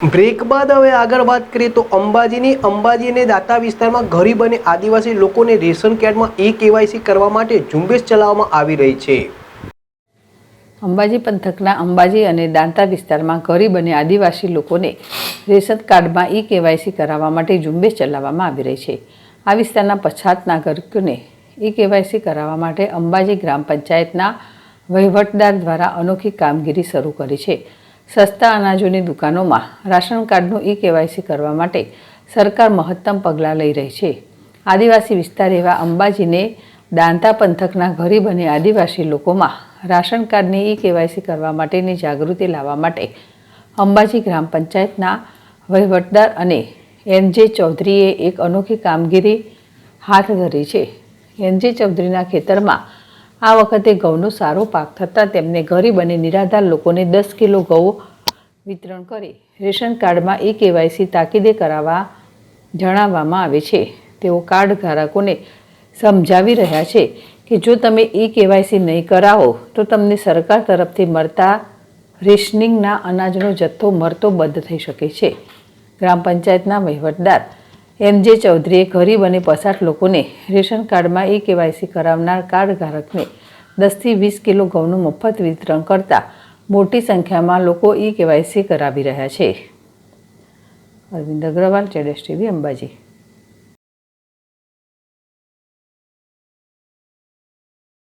Break બાદ હવે આગળ વાત કરીએ તો અંબાજી અને દાંતા વિસ્તારમાં ગરીબ અને આદિવાસી લોકોને રેશન કાર્ડમાં કેવાયસી કરવા માટે ઝુંબેશ ચલાવવામાં આવી રહી છે। અંબાજી પંથકના અંબાજી અને દાંતા વિસ્તારમાં ગરીબ અને આદિવાસી લોકોને રેશન કાર્ડમાં કેવાયસી કરાવવા માટે ઝુંબેશ ચલાવવામાં આવી રહી છે। આ વિસ્તારના પછાત નાગરિકોને કેવાયસી કરાવવા માટે અંબાજી ગ્રામ પંચાયતના વહીવટદાર દ્વારા અનોખી કામગીરી શરૂ કરી છે। સસ્તા અનાજોની દુકાનોમાં રાશન કાર્ડનું કેવાયસી કરવા માટે સરકાર મહત્તમ પગલાં લઈ રહી છે। આદિવાસી વિસ્તાર એવા અંબાજીને દાંતા પંથકના ગરીબ અને આદિવાસી લોકોમાં રાશન કાર્ડની કેવાયસી કરવા માટેની જાગૃતિ લાવવા માટે અંબાજી ગ્રામ પંચાયતના વહીવટદાર અને એનજે ચૌધરીએ એક અનોખી કામગીરી હાથ ધરી છે। એનજે ચૌધરીના ખેતરમાં આ વખતે ઘઉંનો સારો પાક થતાં તેમને ગરીબ અને નિરાધાર લોકોને 10 કિલો ઘઉં વિતરણ કરી રેશન કાર્ડમાં કેવાયસી તાકીદે કરાવવા જણાવવામાં આવે છે। તેઓ કાર્ડ ધારકોને સમજાવી રહ્યા છે કે જો તમે કેવાયસી નહીં કરાવો તો તમને સરકાર તરફથી મળતા રેશનિંગના અનાજનો જથ્થો મળતો બંધ થઈ શકે છે। ગ્રામ પંચાયતના વહીવટદાર એનજે ચૌધરીએ ગરીબ અને પછાત લોકોને રેશન કાર્ડમાં કેવાયસી કરાવનાર કાર્ડ ધારકને 10 થી 20 કિલો ઘઉંનું મફત વિતરણ કરતા મોટી સંખ્યામાં લોકો કેવાયસી કરાવી રહ્યા છે। અરવિંદ અગ્રવાલ, ZSTV, અંબાજી।